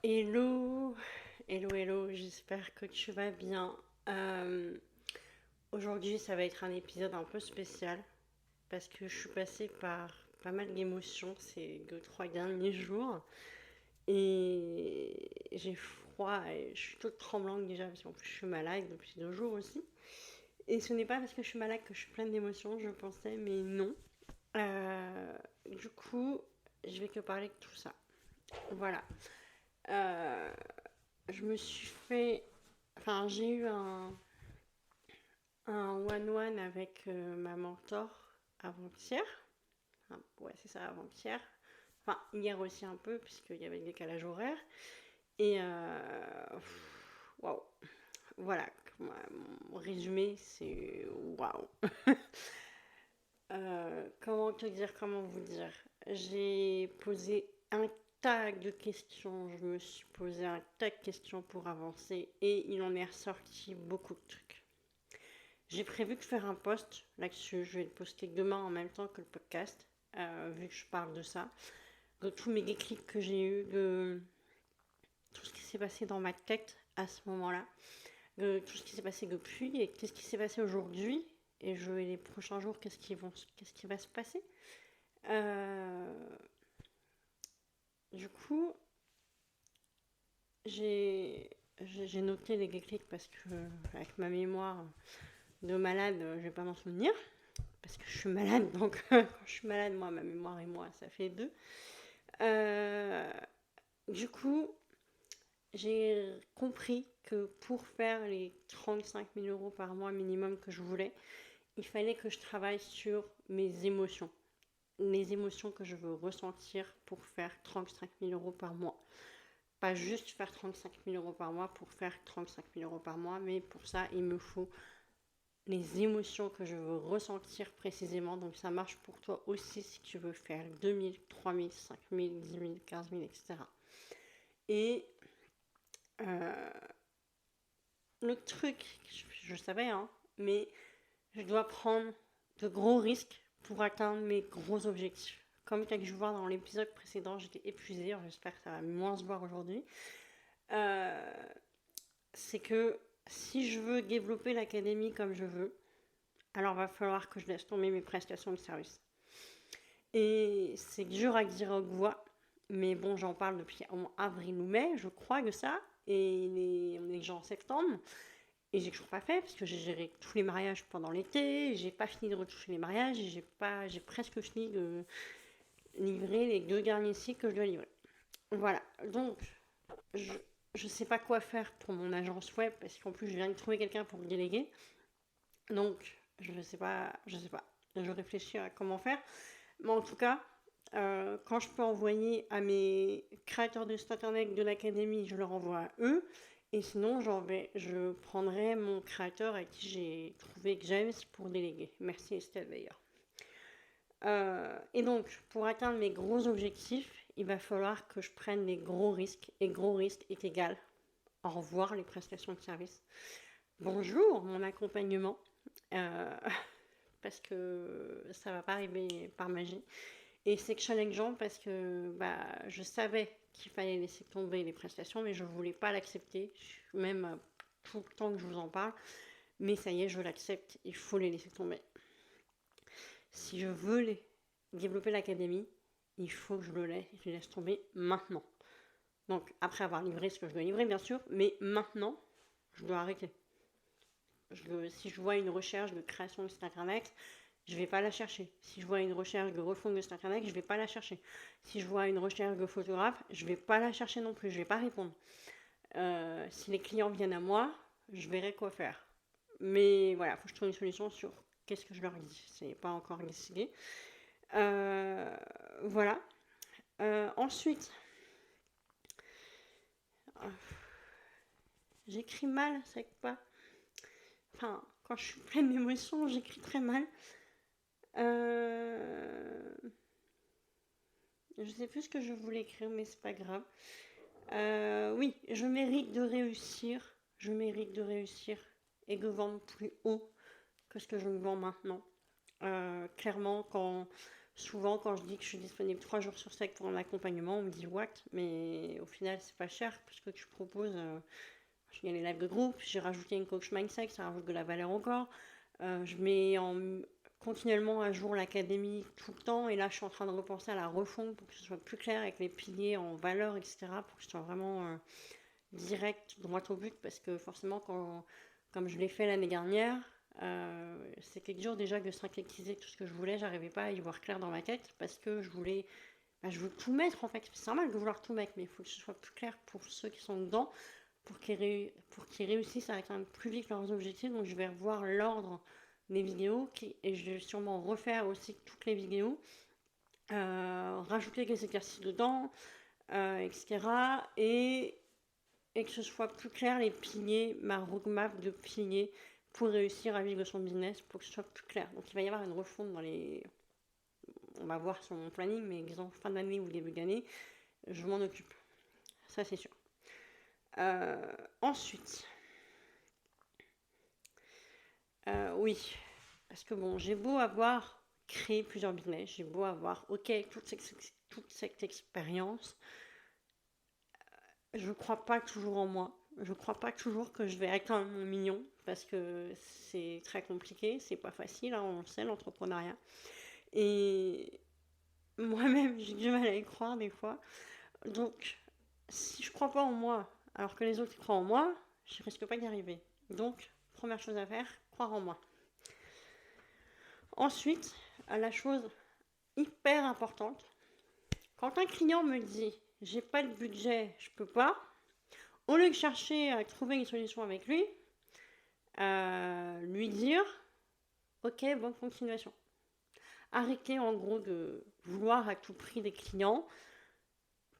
Hello, hello, j'espère que tu vas bien. Euh, Aujourd'hui, ça va être un épisode un peu spécial parce que je suis passée par pas mal d'émotions ces 2-3 derniers jours et j'ai froid et je suis toute tremblante déjà parce qu'en plus je suis malade depuis 2 jours aussi. Et ce n'est pas parce que je suis malade que je suis pleine d'émotions, je pensais, mais non. Euh, du coup, je vais te parler de tout ça. Voilà. Euh, je me suis fait. Enfin, j'ai eu un one-one avec ma mentor avant-hier. Enfin, ouais, c'est ça, avant-hier. Enfin, hier aussi un peu, puisqu'il y avait le décalage horaire. Et waouh! Voilà, mon résumé, c'est waouh! Comment te dire, comment vous dire? J'ai posé un tas de questions, je me suis posé un tas de questions pour avancer et il en est ressorti beaucoup de trucs. J'ai prévu de faire un post là-dessus, je vais le poster demain en même temps que le podcast, vu que je parle de ça, de tous mes déclics que j'ai eus, de tout ce qui s'est passé dans ma tête à ce moment-là, de tout ce qui s'est passé depuis et qu'est-ce qui s'est passé aujourd'hui et les prochains jours, qu'est-ce qui va se passer. Euh, du coup, j'ai j'ai noté les déclics parce que avec ma mémoire de malade, je vais pas m'en souvenir parce que je suis malade, donc quand je suis malade, moi, ma mémoire et moi, ça fait deux. Euh, du coup, j'ai compris que pour faire les 35 000 € par mois minimum que je voulais, il fallait que je travaille sur mes émotions. Les émotions que je veux ressentir pour faire 35 000 € par mois. Pas juste faire 35 000 € par mois pour faire 35 000 € par mois, mais pour ça, il me faut les émotions que je veux ressentir précisément. Donc ça marche pour toi aussi si tu veux faire 2000, 3000, 5000, 10 000, 15 000, etc. Et euh, le truc, je savais, hein, mais je dois prendre de gros risques pour atteindre mes gros objectifs. Comme tu as dû voir dans l'épisode précédent, j'étais épuisée, j'espère que ça va moins se voir aujourd'hui. Euh, c'est que si je veux développer l'académie comme je veux, alors va falloir que je laisse tomber mes prestations de service. Et c'est dur à dire au voix, mais bon, j'en parle depuis en avril ou mai, je crois que ça. Et on est déjà en septembre. Et j'ai toujours pas fait, parce que j'ai géré tous les mariages pendant l'été, j'ai pas fini de retoucher les mariages, et j'ai presque fini de livrer les 2 derniers cycles que je dois livrer. Voilà, donc je, je sais pas quoi faire pour mon agence web, parce qu'en plus je viens de trouver quelqu'un pour me déléguer. Donc, je sais pas. Je réfléchis à comment faire. Mais en tout cas, quand je peux envoyer à mes créateurs de site internet de l'académie, je leur envoie à eux. Et sinon, je prendrai mon créateur à qui j'ai trouvé James pour déléguer. Merci Estelle d'ailleurs. Et donc, pour atteindre mes gros objectifs, il va falloir que je prenne les gros risques. Et gros risque est égal. Au revoir les prestations de service. Bonjour mon accompagnement. Euh, parce que ça va pas arriver par magie. Et c'est challengeant parce que je savais qu'il fallait laisser tomber les prestations, mais je voulais pas l'accepter, même tout le temps que je vous en parle. Mais ça y est, je l'accepte, il faut les laisser tomber. Si je veux développer l'académie, il faut que je les laisse tomber maintenant. Donc après avoir livré ce que je dois livrer, bien sûr, mais maintenant, je dois arrêter. Si je vois une recherche de création de site internet, je ne vais pas la chercher. Si je vois une recherche de refonte de site internet, je ne vais pas la chercher. Si je vois une recherche de photographe, je ne vais pas la chercher non plus, je ne vais pas répondre. Si les clients viennent à moi, je verrai quoi faire. Mais voilà, il faut que je trouve une solution sur qu'est-ce que je leur dis. C'est pas encore décidé. Euh, voilà. Ensuite, euh, j'écris mal, c'est pas. Enfin, quand je suis pleine d'émotions, j'écris très mal. Euh, je sais plus ce que je voulais écrire, mais c'est pas grave. Oui, je mérite de réussir. Je mérite de réussir et de vendre plus haut que ce que je me vends maintenant. Clairement, quand Souvent, quand je dis que je suis disponible 3 jours sur 7 pour un accompagnement, on me dit what? Mais au final, c'est pas cher puisque tu proposes. Il y a les lives de groupe, j'ai rajouté une coach mindset, ça rajoute de la valeur encore. Je mets continuellement à jour l'académie tout le temps et là, je suis en train de repenser à la refonte pour que ce soit plus clair avec les piliers en valeur, etc. pour que ce soit vraiment direct, droit au but parce que forcément, comme je l'ai fait l'année dernière, c'était dur déjà de synthétiser tout ce que je voulais, j'arrivais pas à y voir clair dans ma tête parce que je veux tout mettre en fait. C'est normal de vouloir tout mettre, mais il faut que ce soit plus clair pour ceux qui sont dedans, pour qu'ils réussissent à atteindre plus vite leurs objectifs. Donc je vais revoir l'ordre des vidéos et je vais sûrement refaire aussi toutes les vidéos, rajouter des exercices dedans, etc. Et que ce soit plus clair les piliers, ma roadmap de piliers pour réussir à vivre son business, pour que ce soit plus clair. Donc il va y avoir une refonte on va voir sur mon planning, mais disons fin d'année ou début d'année, je m'en occupe. Ça c'est sûr. Ensuite, oui, parce que bon, j'ai beau avoir créé plusieurs business, j'ai beau avoir, toute cette expérience, je crois pas toujours en moi. Je crois pas toujours que je vais atteindre mon million parce que c'est très compliqué, c'est pas facile, hein, on le sait, l'entrepreneuriat. Et moi-même, j'ai du mal à y croire des fois. Donc, si je crois pas en moi, alors que les autres croient en moi, je risque pas d'y arriver. Donc, première chose à faire, croire en moi. Ensuite, la chose hyper importante, quand un client me dit j'ai pas de budget, je peux pas, au lieu de chercher à trouver une solution avec lui, lui dire ok, bonne continuation. Arrêtez en gros de vouloir à tout prix des clients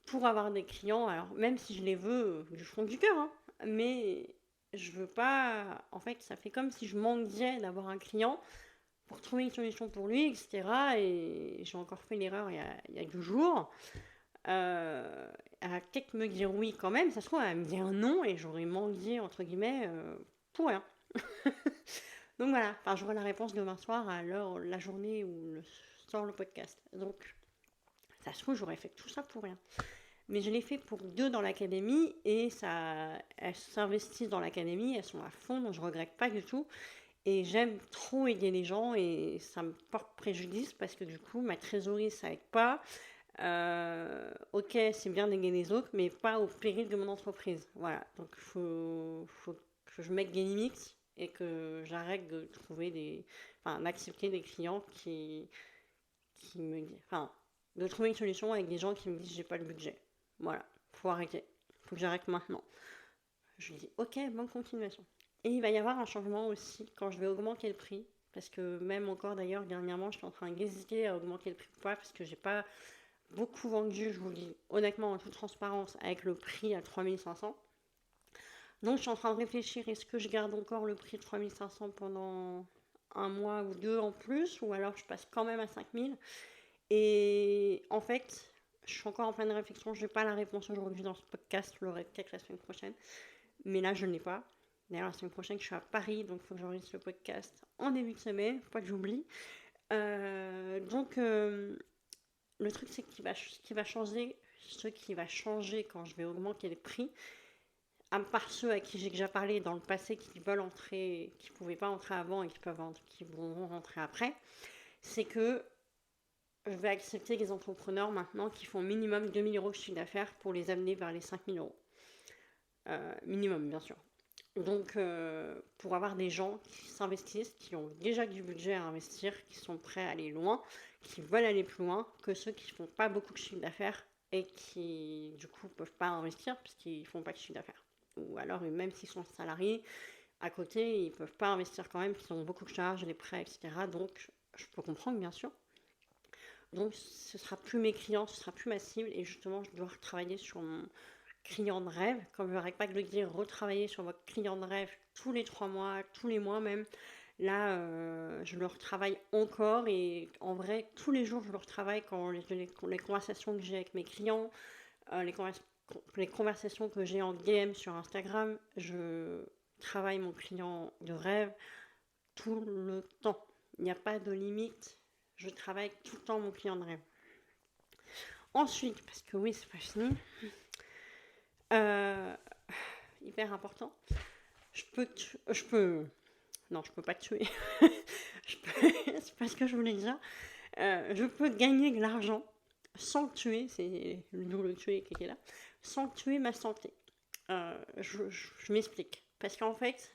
pour avoir des clients, alors même si je les veux du fond du cœur, hein, mais je veux pas, en fait ça fait comme si je mendiais d'avoir un client pour trouver une solution pour lui, etc. Et j'ai encore fait l'erreur il y a 2 jours. Elle va peut-être me dire oui quand même, ça se trouve, elle va me dire non et j'aurais mendié, entre guillemets, pour rien. Donc voilà, enfin, j'aurai la réponse demain soir à la journée où sort le podcast. Donc, ça se trouve, j'aurais fait tout ça pour rien. Mais je l'ai fait pour 2 dans l'académie et elles s'investissent dans l'académie, elles sont à fond, donc je regrette pas du tout. Et j'aime trop aider les gens et ça me porte préjudice parce que du coup, ma trésorerie, ça aide pas. Ok, c'est bien d'aider les autres, mais pas au péril de mon entreprise. Voilà, donc il faut que je mette des limites et que j'arrête de d'accepter des clients qui me disent, de trouver une solution avec des gens qui me disent j'ai pas le budget. Voilà, faut arrêter, faut que j'arrête maintenant. Je dis ok, bonne continuation. Et il va y avoir un changement aussi quand je vais augmenter le prix, parce que même encore d'ailleurs dernièrement, je suis en train d'hésiter à augmenter le prix ou pas, parce que j'ai pas beaucoup vendu, je vous le dis honnêtement en toute transparence, avec le prix à 3500. Donc je suis en train de réfléchir, est-ce que je garde encore le prix de 3500 pendant un mois ou 2 en plus, ou alors je passe quand même à 5000. Et en fait, je suis encore en pleine réflexion, je n'ai pas la réponse aujourd'hui dans ce podcast, je l'aurai peut-être la semaine prochaine, mais là je ne l'ai pas. D'ailleurs la semaine prochaine je suis à Paris, donc il faut que j'enregistre le podcast en début de semaine, pas que j'oublie. Le truc, c'est ce qui va changer quand je vais augmenter les prix, à part ceux à qui j'ai déjà parlé dans le passé qui veulent entrer, qui ne pouvaient pas entrer avant et qui vont rentrer après, c'est que je vais accepter les entrepreneurs maintenant qui font minimum 2 000 € de chiffre d'affaires pour les amener vers les 5 000 €. Minimum, bien sûr. Donc, pour avoir des gens qui s'investissent, qui ont déjà du budget à investir, qui sont prêts à aller loin, qui veulent aller plus loin que ceux qui ne font pas beaucoup de chiffre d'affaires et qui, du coup, ne peuvent pas investir puisqu'ils ne font pas de chiffre d'affaires. Ou alors, même s'ils sont salariés, à côté, ils ne peuvent pas investir quand même, qu'ils ont beaucoup de charges, des prêts, etc. Donc, je peux comprendre, bien sûr. Donc, ce ne sera plus mes clients, ce ne sera plus ma cible et justement, je dois retravailler sur mon client de rêve, comme je n'arrête pas de le dire, retravailler sur votre client de rêve tous les 3 mois, tous les mois même. Là, je le retravaille encore et en vrai, tous les jours, je le retravaille quand les conversations que j'ai avec mes clients, les conversations que j'ai en DM sur Instagram, je travaille mon client de rêve tout le temps. Il n'y a pas de limite. je travaille tout le temps mon client de rêve. Ensuite, parce que oui, c'est pas fini, euh, hyper important, non, je peux pas te tuer, c'est pas ce que je voulais dire, je peux gagner de l'argent sans tuer, c'est le double tuer qui est là, sans tuer ma santé. Je m'explique. Parce qu'en fait,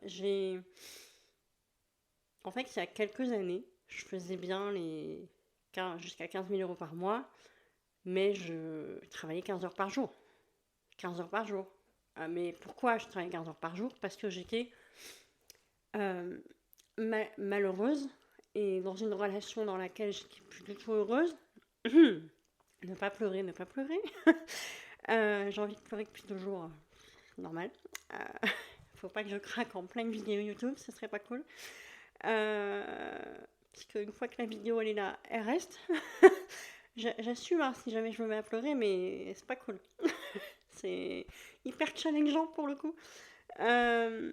j'ai. En fait, il y a quelques années, je faisais bien jusqu'à 15 000 euros par mois, mais je travaillais 15 heures par jour. 15 heures par jour. Mais pourquoi je travaillais 15 heures par jour? Parce que j'étais euh, malheureuse et dans une relation dans laquelle j'étais plus du tout heureuse. Ne pas pleurer, ne pas pleurer. J'ai envie de pleurer depuis toujours, normal. Euh, Faut pas que je craque en pleine vidéo YouTube, ce serait pas cool. Parce qu'une fois que la vidéo elle est là, elle reste. J'assume hein, si jamais je me mets à pleurer, mais c'est pas cool. C'est hyper challengeant pour le coup. Euh,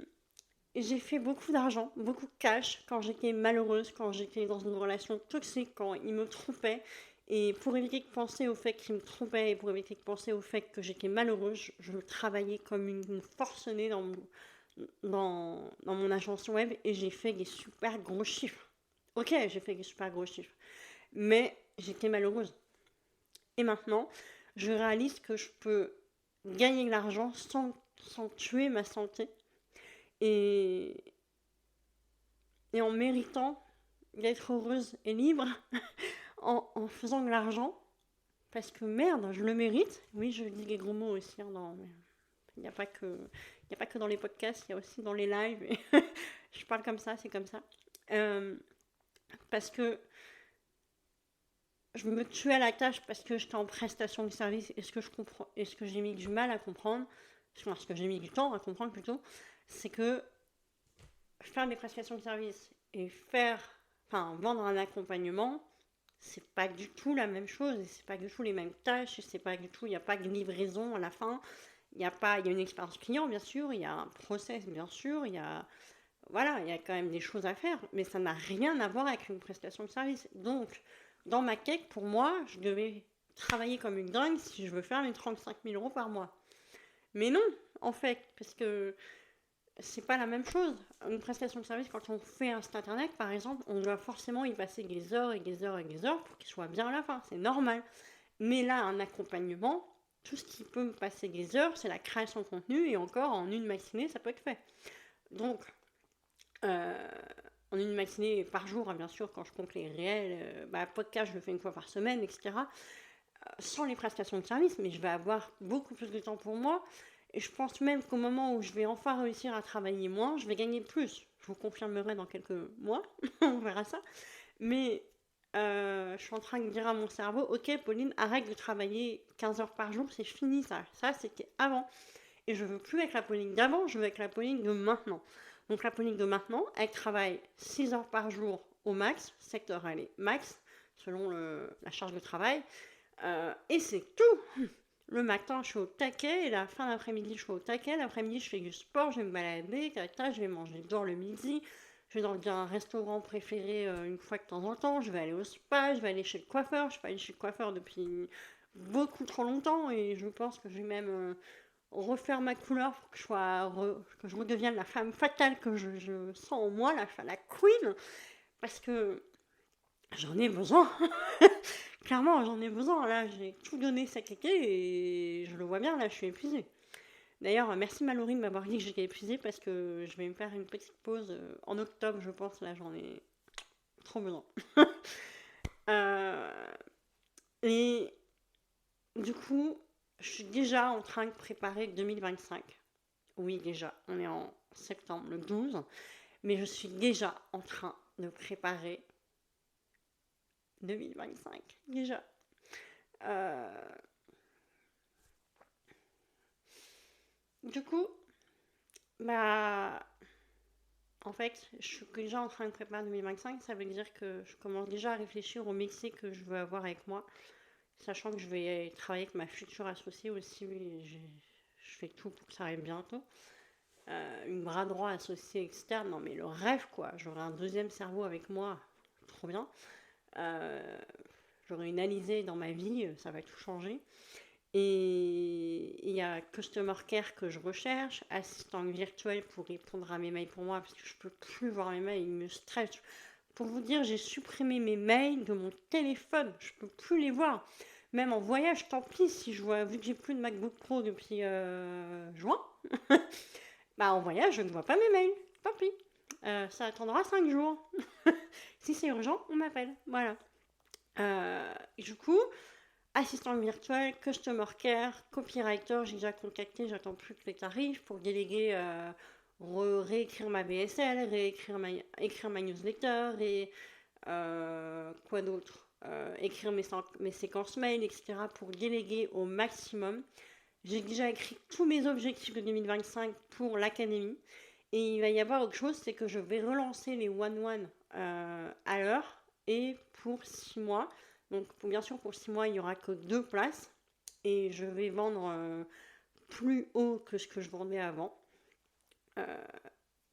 j'ai fait beaucoup d'argent, beaucoup de cash quand j'étais malheureuse, quand j'étais dans une relation toxique, quand il me trompait. Et pour éviter de penser au fait qu'il me trompait et pour éviter de penser au fait que j'étais malheureuse, je travaillais comme une forcenée dans mon agence web et j'ai fait des super gros chiffres. Ok, j'ai fait des super gros chiffres. Mais j'étais malheureuse. Et maintenant, je réalise que je peux gagner de l'argent sans tuer ma santé. Et, et en méritant d'être heureuse et libre en faisant de l'argent. Parce que merde, je le mérite. Oui, je dis des gros mots aussi. Hein, il n'y a pas que dans les podcasts, il y a aussi dans les lives. Je parle comme ça, c'est comme ça. Parce que je me tuais à la tâche parce que j'étais en prestation de service et ce que je comprends et ce que j'ai mis du mal à comprendre, ce que j'ai mis du temps à comprendre plutôt, c'est que faire des prestations de service et vendre un accompagnement, c'est pas du tout la même chose et c'est pas du tout les mêmes tâches, c'est pas du tout, il n'y a pas de livraison à la fin, il y a une expérience client bien sûr, il y a un process bien sûr, il y a quand même des choses à faire, mais ça n'a rien à voir avec une prestation de service. Donc, dans ma quête, pour moi, je devais travailler comme une dingue si je veux faire mes 35 000 euros par mois. Mais non, en fait, parce que c'est pas la même chose. Une prestation de service, quand on fait un site internet, par exemple, on doit forcément y passer des heures et des heures et des heures pour qu'il soit bien à la fin. C'est normal. Mais là, un accompagnement, tout ce qui peut me passer des heures, c'est la création de contenu et encore en une matinée, ça peut être fait. Donc, en une matinée par jour, hein, bien sûr, quand je compte les réels, podcast, je le fais une fois par semaine, etc. Sans les prestations de service, mais je vais avoir beaucoup plus de temps pour moi. Et je pense même qu'au moment où je vais enfin réussir à travailler moins, je vais gagner plus. Je vous confirmerai dans quelques mois, on verra ça. Mais je suis en train de dire à mon cerveau, ok Pauline, arrête de travailler 15 heures par jour, c'est fini ça. Ça, c'était avant. Et je veux plus avec la Pauline d'avant, je veux avec la Pauline de maintenant. Donc la Pauline de maintenant, elle travaille 6 heures par jour au max, 7 heures elle est max, selon la charge de travail. Et c'est tout. Le matin, je suis au taquet, et la fin d'après-midi, je suis au taquet. L'après-midi, je fais du sport, je vais me balader, je vais manger dehors le midi. Je vais dans un restaurant préféré une fois de temps en temps. Je vais aller au spa, je vais aller chez le coiffeur. Je ne suis pas allée chez le coiffeur depuis beaucoup trop longtemps et je pense que je vais même refaire ma couleur pour que je redevienne la femme fatale que je sens en moi, la queen, parce que j'en ai besoin. Clairement, j'en ai besoin. Là, j'ai tout donné cet été et je le vois bien, là, je suis épuisée. D'ailleurs, merci Mallory de m'avoir dit que j'étais épuisée parce que je vais me faire une petite pause en octobre, je pense. Là, j'en ai trop besoin. Et du coup, je suis déjà en train de préparer 2025. Oui, déjà, on est en septembre, le 12. Mais je suis déjà en train de préparer 2025. Déjà. Du coup, en fait, je suis déjà en train de préparer 2025. Ça veut dire que je commence déjà à réfléchir au métier que je veux avoir avec moi. Sachant que je vais travailler avec ma future associée aussi. Je fais tout pour que ça arrive bientôt. Une bras droit associé externe, non mais le rêve quoi. J'aurai un deuxième cerveau avec moi. Trop bien. Euh, J'aurai une Alizée dans ma vie, ça va tout changer. Et il y a Customer Care que je recherche, assistant virtuel pour répondre à mes mails pour moi, parce que je peux plus voir mes mails, ils me stressent. Pour vous dire, j'ai supprimé mes mails de mon téléphone, je peux plus les voir. Même en voyage, tant pis si je vois, vu que j'ai plus de MacBook Pro depuis juin, bah en voyage, je ne vois pas mes mails, tant pis. Ça attendra 5 jours. Si c'est urgent, on m'appelle. Voilà. Du coup, assistant virtuel, customer care, copywriter, j'ai déjà contacté, j'attends plus que les tarifs pour déléguer, réécrire ma BSL, écrire ma newsletter et quoi d'autre, écrire mes séquences mail, etc. pour déléguer au maximum. J'ai déjà écrit tous mes objectifs de 2025 pour l'académie. Et il va y avoir autre chose, c'est que je vais relancer les one-one à l'heure et pour 6 mois. Donc bien sûr pour 6 mois il n'y aura que 2 places et je vais vendre plus haut que ce que je vendais avant.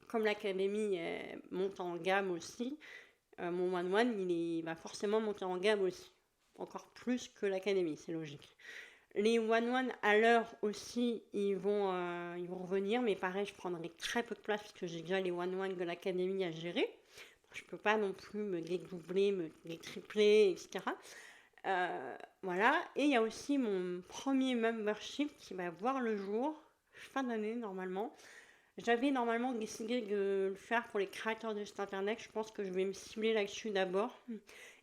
Comme l'académie monte en gamme aussi, mon one-one il va forcément monter en gamme aussi. Encore plus que l'académie, c'est logique. Les one-one à l'heure aussi, ils vont revenir, mais pareil, je prendrai très peu de place parce que j'ai déjà les one-one de l'académie à gérer. Je peux pas non plus me dédoubler, me tripler, etc. Voilà. Et il y a aussi mon premier membership qui va voir le jour, fin d'année normalement. J'avais normalement décidé de le faire pour les créateurs de site internet. Je pense que je vais me cibler là-dessus d'abord.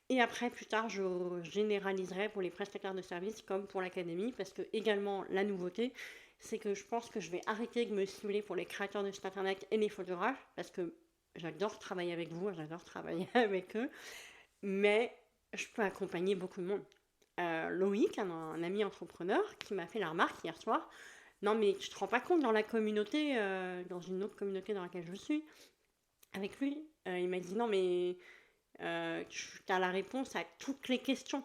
Et après, plus tard, je généraliserai pour les prestataires de services comme pour l'académie, parce que également la nouveauté, c'est que je pense que je vais arrêter de me cibler pour les créateurs de site internet et les photographes, parce que j'adore travailler avec vous, j'adore travailler avec eux, mais je peux accompagner beaucoup de monde. Loïc, un ami entrepreneur, qui m'a fait la remarque hier soir, non mais tu te rends pas compte dans la communauté, dans une autre communauté dans laquelle je suis, avec lui, il m'a dit non mais tu as la réponse à toutes les questions.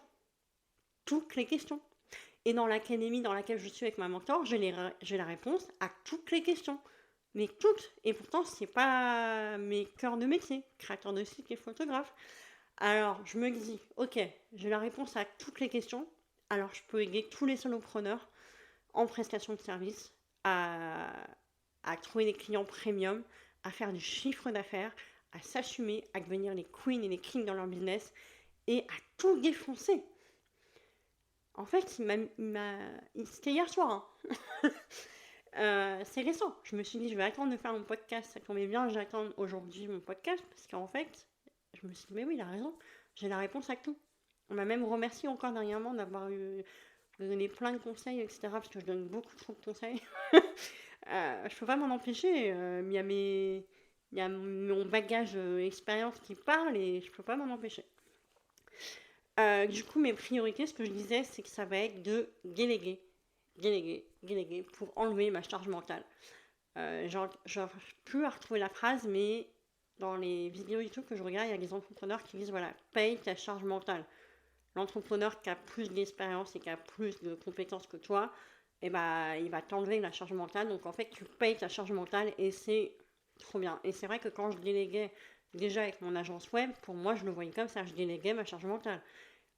Toutes les questions. Et dans l'académie dans laquelle je suis avec ma mentor, j'ai la réponse à toutes les questions. Mais toutes. Et pourtant, c'est pas mes cœurs de métier, créateur de site et photographe. Alors, je me dis, ok, j'ai la réponse à toutes les questions. Alors, je peux aider tous les solopreneurs en prestation de service à trouver des clients premium, à faire du chiffre d'affaires, à s'assumer, à devenir les queens et les kings dans leur business et à tout défoncer. En fait, c'était hier soir. C'est récent. Je me suis dit, je vais attendre de faire mon podcast. Ça tombait bien, j'attends aujourd'hui mon podcast parce qu'en fait, je me suis dit, mais oui, il a raison. J'ai la réponse à tout. On m'a même remercié encore dernièrement d'avoir donné plein de conseils, etc. Parce que je donne beaucoup trop de conseils. Je peux pas m'en empêcher. Il y a mon bagage expérience qui parle et je peux pas m'en empêcher. Du coup, mes priorités, ce que je disais, c'est que ça va être de déléguer pour enlever ma charge mentale. J'aurais pu retrouver la phrase, mais dans les vidéos YouTube que je regarde, il y a des entrepreneurs qui disent voilà, paye ta charge mentale. L'entrepreneur qui a plus d'expérience et qui a plus de compétences que toi, eh ben, il va t'enlever la charge mentale. Donc en fait, tu payes ta charge mentale et c'est trop bien. Et c'est vrai que quand je déléguais déjà avec mon agence web, pour moi, je le voyais comme ça. Je déléguais ma charge mentale.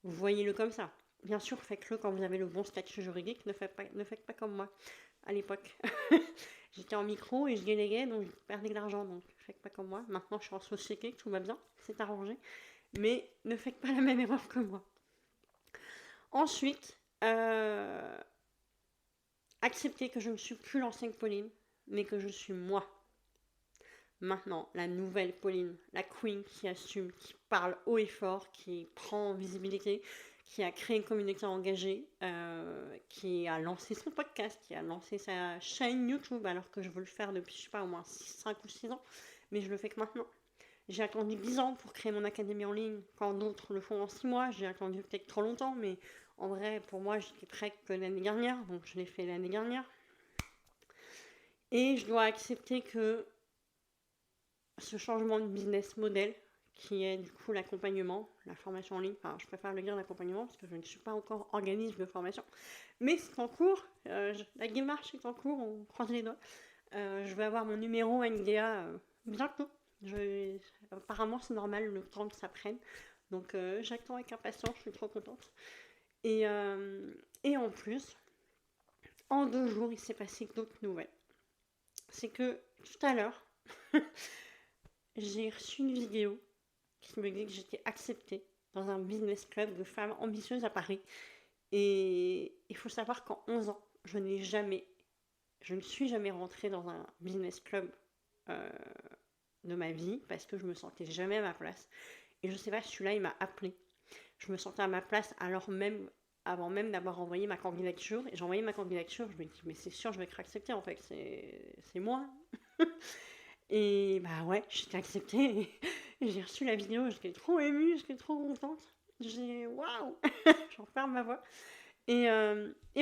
Vous voyez-le comme ça. Bien sûr, faites-le quand vous avez le bon statut juridique. Ne faites pas comme moi à l'époque. J'étais en micro et je déléguais, donc je perdais de l'argent. Donc faites pas comme moi. Maintenant, je suis en société, tout va bien, c'est arrangé. Mais ne faites pas la même erreur que moi. Ensuite, acceptez que je ne suis plus l'ancienne Pauline, mais que je suis moi. Maintenant, la nouvelle Pauline, la queen qui assume, qui parle haut et fort, qui prend en visibilité, qui a créé une communauté engagée, qui a lancé son podcast, qui a lancé sa chaîne YouTube, alors que je veux le faire depuis, je sais pas, au moins 5 ou 6 ans, mais je le fais que maintenant. J'ai attendu 10 ans pour créer mon académie en ligne, quand d'autres le font en 6 mois. J'ai attendu peut-être trop longtemps, mais en vrai, pour moi, j'étais prête que l'année dernière, donc je l'ai fait l'année dernière. Et je dois accepter que ce changement de business model, qui est du coup l'accompagnement, la formation en ligne, enfin je préfère le dire l'accompagnement parce que je ne suis pas encore organisme de formation, mais c'est en cours, la démarche est en cours, on croise les doigts. Je vais avoir mon numéro NDA bientôt. Apparemment c'est normal le temps que ça prenne. Donc j'attends avec impatience, je suis trop contente. Et en plus, en 2 jours, il s'est passé d'autres nouvelles. C'est que tout à l'heure, j'ai reçu une vidéo qui me dit que j'étais acceptée dans un business club de femmes ambitieuses à Paris. Et il faut savoir qu'en 11 ans, je ne suis jamais rentrée dans un business club euh, de ma vie parce que je me sentais jamais à ma place. Et je sais pas, celui-là, il m'a appelée. Je me sentais à ma place avant même d'avoir envoyé ma candidature. Et j'ai envoyé ma candidature, je me dis, mais c'est sûr, je vais être acceptée en fait, c'est moi. Et bah ouais, j'étais acceptée. Et j'ai reçu la vidéo, j'étais trop émue, j'étais trop contente. J'ai waouh, j'en perds ma voix. Et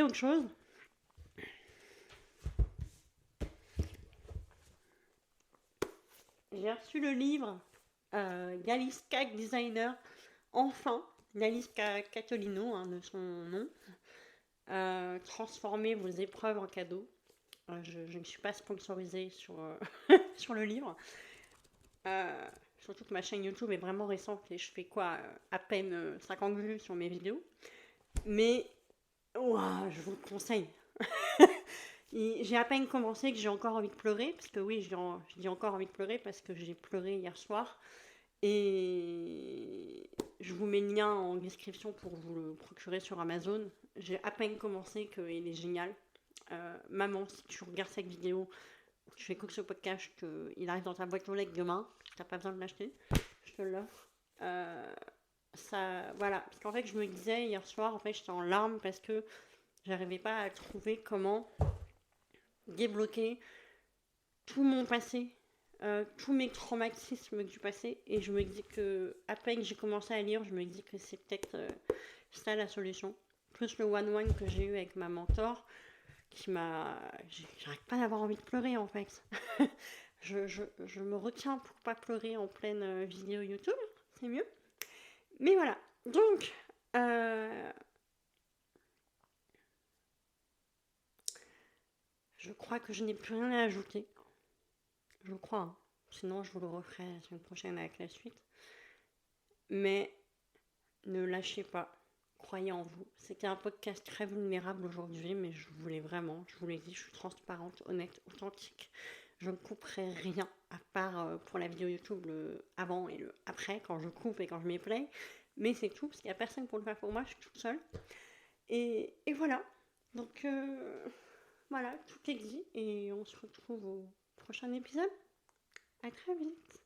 autre chose, j'ai reçu le livre Galice Cake Designer, enfin, Galice Catolino, de son nom. Transformer vos épreuves en cadeaux. Je ne suis pas sponsorisée sur le livre. Surtout que ma chaîne YouTube est vraiment récente et je fais à peine 50 vues sur mes vidéos. Mais je vous le conseille. J'ai à peine commencé que j'ai encore envie de pleurer, parce que oui, je dis encore envie de pleurer parce que j'ai pleuré hier soir. Et je vous mets le lien en description pour vous le procurer sur Amazon. J'ai à peine commencé qu'il est génial. Maman, si tu regardes cette vidéo, tu fais écouter ce podcast, qu'il arrive dans ta boîte aux lettres demain, t'as pas besoin de l'acheter, je te l'offre. Voilà, parce qu'en fait, je me disais hier soir, en fait, j'étais en larmes parce que j'arrivais pas à trouver comment débloquer tout mon passé, tous mes traumatismes du passé. Et je me dis que, à peine j'ai commencé à lire, je me dis que c'est peut-être ça la solution. Plus le one-one que j'ai eu avec ma mentor, j'arrête pas d'avoir envie de pleurer en fait. je me retiens pour pas pleurer en pleine vidéo YouTube, c'est mieux. Mais voilà, donc je crois que je n'ai plus rien à ajouter. Je crois, hein. Sinon je vous le referai la semaine prochaine avec la suite. Mais ne lâchez pas, croyez en vous. C'était un podcast très vulnérable aujourd'hui, mais je vous l'ai dit, je suis transparente, honnête, authentique. Je ne couperai rien, à part pour la vidéo YouTube le avant et le après, quand je coupe et quand je m'y play. Mais c'est tout, parce qu'il n'y a personne pour le faire pour moi, je suis toute seule. Et voilà. Donc voilà, tout est dit, et on se retrouve au prochain épisode. À très vite.